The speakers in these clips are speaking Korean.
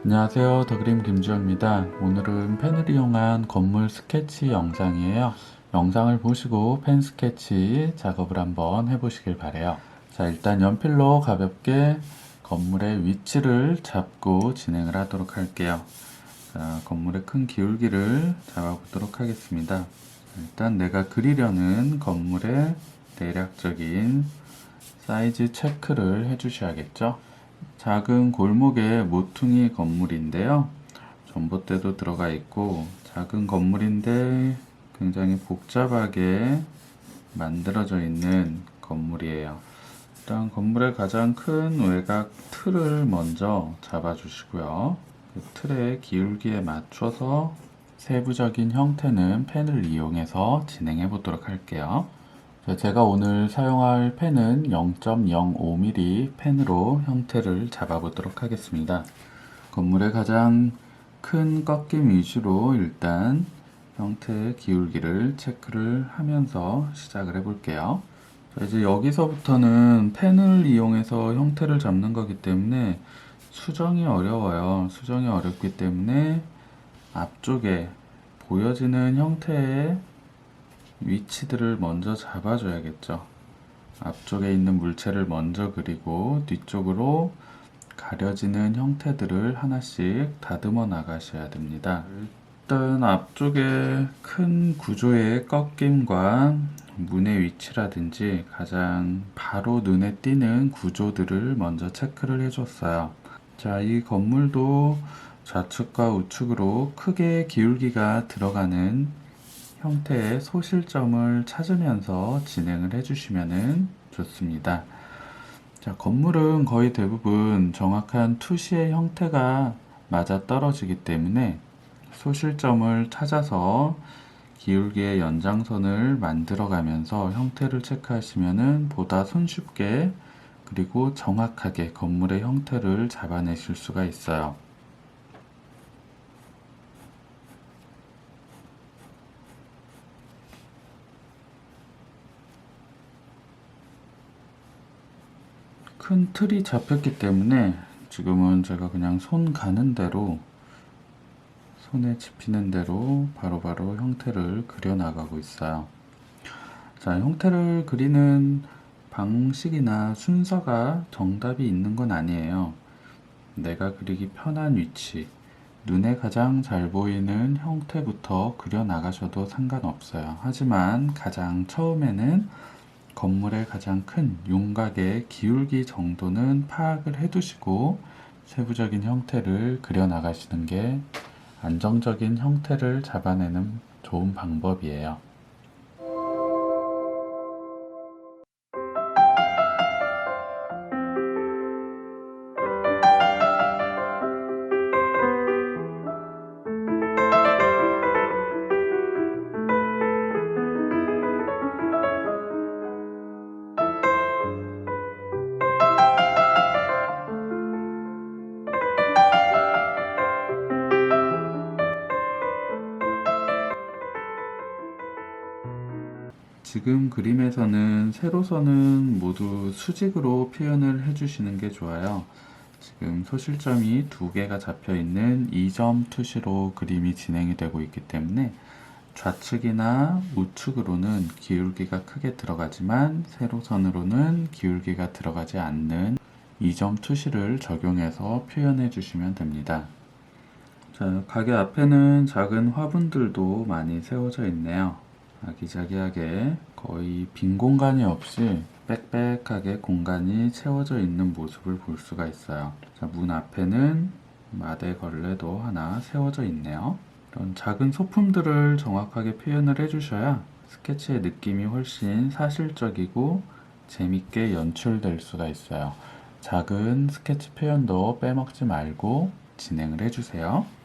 안녕하세요, 더그림 김주호입니다. 오늘은 펜을 이용한 건물 스케치 영상이에요. 영상을 보시고 펜 스케치 작업을 한번 해보시길 바래요. 자, 일단 연필로 가볍게 건물의 위치를 잡고 진행을 하도록 할게요. 자, 건물의 큰 기울기를 잡아보도록 하겠습니다. 일단 내가 그리려는 건물의 대략적인 사이즈 체크를 해주셔야겠죠. 작은 골목의 모퉁이 건물인데요. 전봇대도 들어가 있고 작은 건물인데 굉장히 복잡하게 만들어져 있는 건물이에요. 일단 건물의 가장 큰 외곽 틀을 먼저 잡아 주시고요. 그 틀의 기울기에 맞춰서 세부적인 형태는 펜을 이용해서 진행해 보도록 할게요. 제가 오늘 사용할 펜은 0.05mm 펜으로 형태를 잡아보도록 하겠습니다. 건물의 가장 큰 꺾임 위주로 일단 형태의 기울기를 체크를 하면서 시작을 해볼게요. 이제 여기서부터는 펜을 이용해서 형태를 잡는 거기 때문에 수정이 어려워요. 수정이 어렵기 때문에 앞쪽에 보여지는 형태의 위치들을 먼저 잡아줘야겠죠. 앞쪽에 있는 물체를 먼저 그리고 뒤쪽으로 가려지는 형태들을 하나씩 다듬어 나가셔야 됩니다. 일단 앞쪽에 큰 구조의 꺾임과 문의 위치라든지 가장 바로 눈에 띄는 구조들을 먼저 체크를 해줬어요. 자, 이 건물도 좌측과 우측으로 크게 기울기가 들어가는 형태의 소실점을 찾으면서 진행을 해주시면 좋습니다. 자, 건물은 거의 대부분 정확한 투시의 형태가 맞아 떨어지기 때문에 소실점을 찾아서 기울기의 연장선을 만들어 가면서 형태를 체크하시면 보다 손쉽게 그리고 정확하게 건물의 형태를 잡아내실 수가 있어요. 큰 틀이 잡혔기 때문에 지금은 제가 그냥 손 가는 대로 손에 집히는 대로 바로바로 형태를 그려 나가고 있어요. 자, 형태를 그리는 방식이나 순서가 정답이 있는 건 아니에요. 내가 그리기 편한 위치, 눈에 가장 잘 보이는 형태부터 그려 나가셔도 상관없어요. 하지만 가장 처음에는 건물의 가장 큰 윤곽의 기울기 정도는 파악을 해두시고 세부적인 형태를 그려 나가시는 게 안정적인 형태를 잡아내는 좋은 방법이에요. 지금 그림에서는 세로선은 모두 수직으로 표현을 해주시는 게 좋아요. 지금 소실점이 두 개가 잡혀 있는 2점 투시로 그림이 진행이 되고 있기 때문에 좌측이나 우측으로는 기울기가 크게 들어가지만 세로선으로는 기울기가 들어가지 않는 2점 투시를 적용해서 표현해 주시면 됩니다. 자, 가게 앞에는 작은 화분들도 많이 세워져 있네요. 아기자기하게 거의 빈 공간이 없이 빽빽하게 공간이 채워져 있는 모습을 볼 수가 있어요. 자, 문 앞에는 마대 걸레도 하나 세워져 있네요. 이런 작은 소품들을 정확하게 표현을 해주셔야 스케치의 느낌이 훨씬 사실적이고 재밌게 연출될 수가 있어요. 작은 스케치 표현도 빼먹지 말고 진행을 해주세요.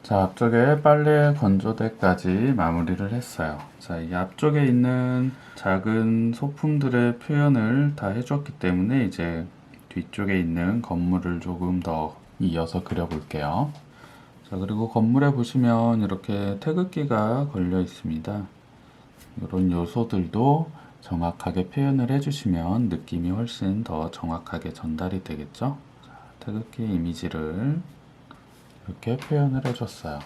자, 앞쪽에 빨래 건조대까지 마무리를 했어요. 자, 이 앞쪽에 있는 작은 소품들의 표현을 다 해줬기 때문에 이제 뒤쪽에 있는 건물을 조금 더 이어서 그려볼게요. 자, 그리고 건물에 보시면 이렇게 태극기가 걸려 있습니다. 이런 요소들도 정확하게 표현을 해주시면 느낌이 훨씬 더 정확하게 전달이 되겠죠? 자, 태극기 이미지를 이렇게 표현을 해줬어요.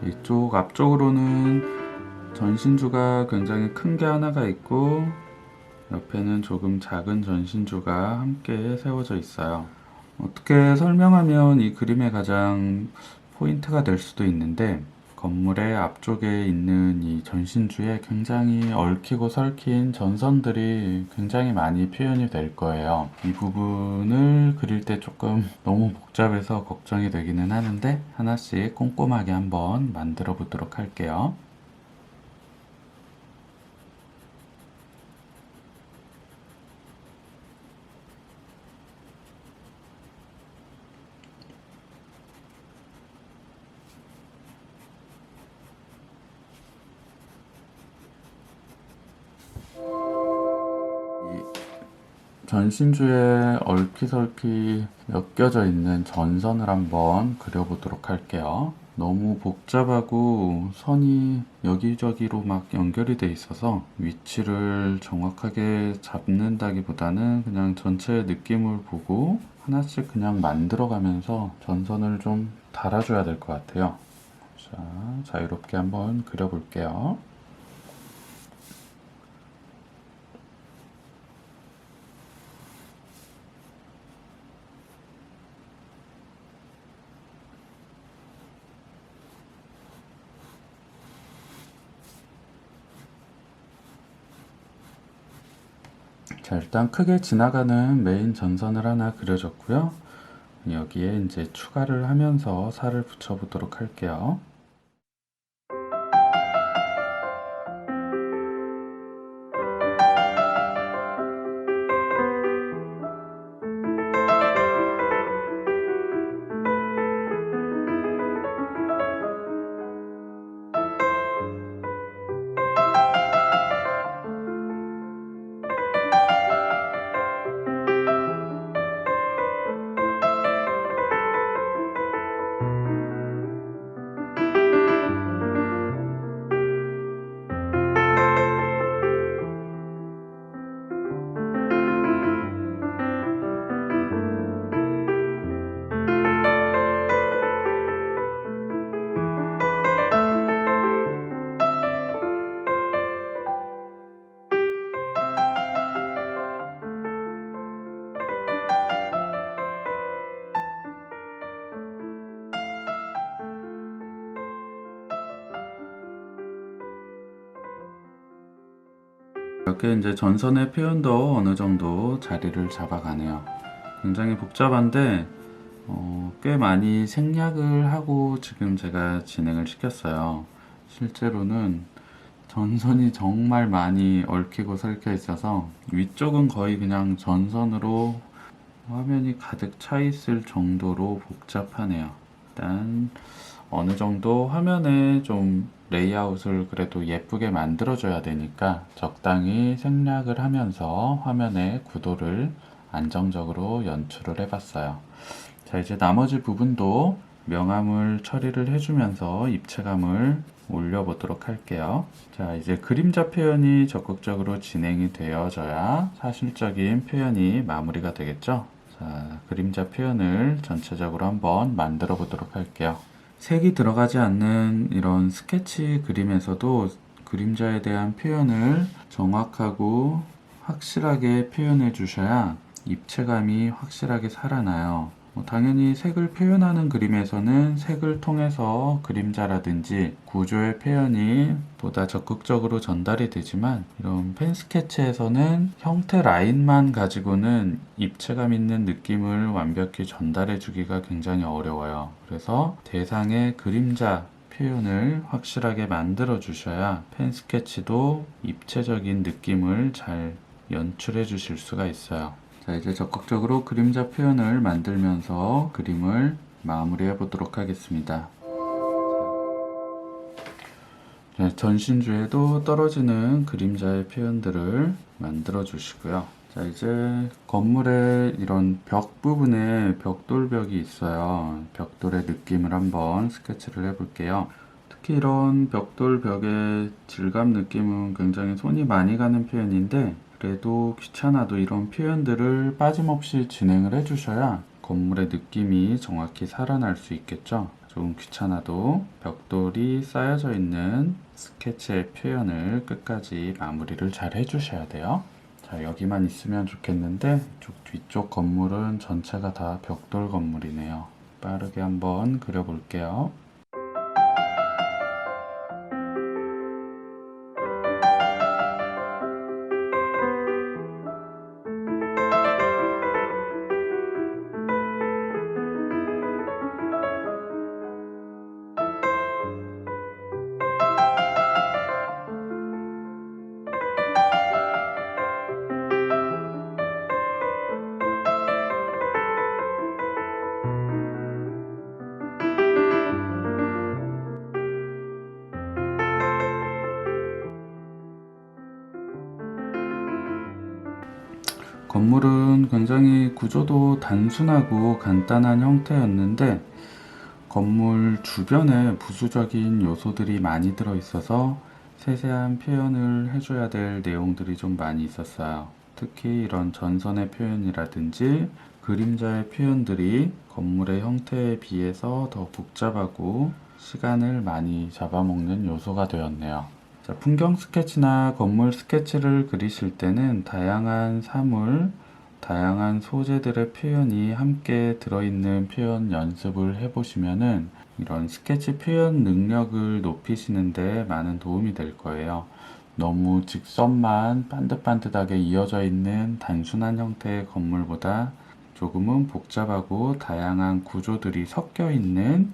이쪽 앞쪽으로는 전신주가 굉장히 큰 게 하나가 있고 옆에는 조금 작은 전신주가 함께 세워져 있어요. 어떻게 설명하면 이 그림의 가장 포인트가 될 수도 있는데 건물의 앞쪽에 있는 이 전신주에 굉장히 얽히고 설킨 전선들이 굉장히 많이 표현이 될 거예요. 이 부분을 그릴 때 조금 너무 복잡해서 걱정이 되기는 하는데 하나씩 꼼꼼하게 한번 만들어 보도록 할게요. 전신주에 얽히설키 엮여져 있는 전선을 한번 그려보도록 할게요. 너무 복잡하고 선이 여기저기로 막 연결이 돼 있어서 위치를 정확하게 잡는다기보다는 그냥 전체의 느낌을 보고 하나씩 그냥 만들어가면서 전선을 좀 달아줘야 될 것 같아요. 자, 자유롭게 한번 그려볼게요. 자, 일단 크게 지나가는 메인 전선을 하나 그려줬고요. 여기에 이제 추가를 하면서 살을 붙여보도록 할게요. 이렇게 이제 전선의 표현도 어느 정도 자리를 잡아가네요. 굉장히 복잡한데 꽤 많이 생략을 하고 지금 제가 진행을 시켰어요. 실제로는 전선이 정말 많이 얽히고 설켜 있어서 위쪽은 거의 그냥 전선으로 화면이 가득 차 있을 정도로 복잡하네요. 일단 어느 정도 화면에 좀 레이아웃을 그래도 예쁘게 만들어줘야 되니까 적당히 생략을 하면서 화면의 구도를 안정적으로 연출을 해봤어요. 자, 이제 나머지 부분도 명암을 처리를 해주면서 입체감을 올려보도록 할게요. 자, 이제 그림자 표현이 적극적으로 진행이 되어져야 사실적인 표현이 마무리가 되겠죠. 자, 그림자 표현을 전체적으로 한번 만들어 보도록 할게요. 색이 들어가지 않는 이런 스케치 그림에서도 그림자에 대한 표현을 정확하고 확실하게 표현해 주셔야 입체감이 확실하게 살아나요. 당연히 색을 표현하는 그림에서는 색을 통해서 그림자라든지 구조의 표현이 보다 적극적으로 전달이 되지만, 이런 펜 스케치에서는 형태 라인만 가지고는 입체감 있는 느낌을 완벽히 전달해 주기가 굉장히 어려워요. 그래서 대상의 그림자 표현을 확실하게 만들어 주셔야 펜 스케치도 입체적인 느낌을 잘 연출해 주실 수가 있어요. 자, 이제 적극적으로 그림자 표현을 만들면서 그림을 마무리해 보도록 하겠습니다. 자, 전신주에도 떨어지는 그림자의 표현들을 만들어 주시고요. 자, 이제 건물의 이런 벽 부분에 벽돌벽이 있어요. 벽돌의 느낌을 한번 스케치를 해 볼게요. 특히 이런 벽돌벽의 질감 느낌은 굉장히 손이 많이 가는 표현인데, 그래도 귀찮아도 이런 표현들을 빠짐없이 진행을 해주셔야 건물의 느낌이 정확히 살아날 수 있겠죠. 조금 귀찮아도 벽돌이 쌓여져 있는 스케치의 표현을 끝까지 마무리를 잘 해주셔야 돼요. 자, 여기만 있으면 좋겠는데 뒤쪽 건물은 전체가 다 벽돌 건물이네요. 빠르게 한번 그려볼게요. 건물은 굉장히 구조도 단순하고 간단한 형태였는데, 건물 주변에 부수적인 요소들이 많이 들어있어서 세세한 표현을 해줘야 될 내용들이 좀 많이 있었어요. 특히 이런 전선의 표현이라든지 그림자의 표현들이 건물의 형태에 비해서 더 복잡하고 시간을 많이 잡아먹는 요소가 되었네요. 자, 풍경 스케치나 건물 스케치를 그리실 때는 다양한 사물, 다양한 소재들의 표현이 함께 들어있는 표현 연습을 해보시면은 이런 스케치 표현 능력을 높이시는데 많은 도움이 될 거예요. 너무 직선만 반듯반듯하게 이어져 있는 단순한 형태의 건물보다 조금은 복잡하고 다양한 구조들이 섞여 있는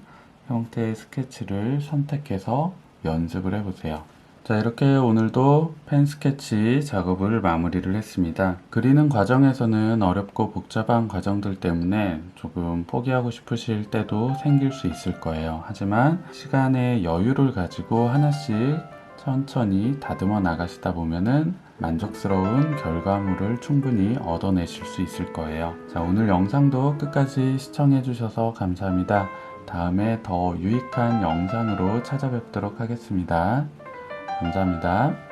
형태의 스케치를 선택해서 연습을 해보세요. 자, 이렇게 오늘도 펜 스케치 작업을 마무리를 했습니다. 그리는 과정에서는 어렵고 복잡한 과정들 때문에 조금 포기하고 싶으실 때도 생길 수 있을 거예요. 하지만 시간의 여유를 가지고 하나씩 천천히 다듬어 나가시다 보면은 만족스러운 결과물을 충분히 얻어내실 수 있을 거예요. 자, 오늘 영상도 끝까지 시청해 주셔서 감사합니다. 다음에 더 유익한 영상으로 찾아뵙도록 하겠습니다. 감사합니다.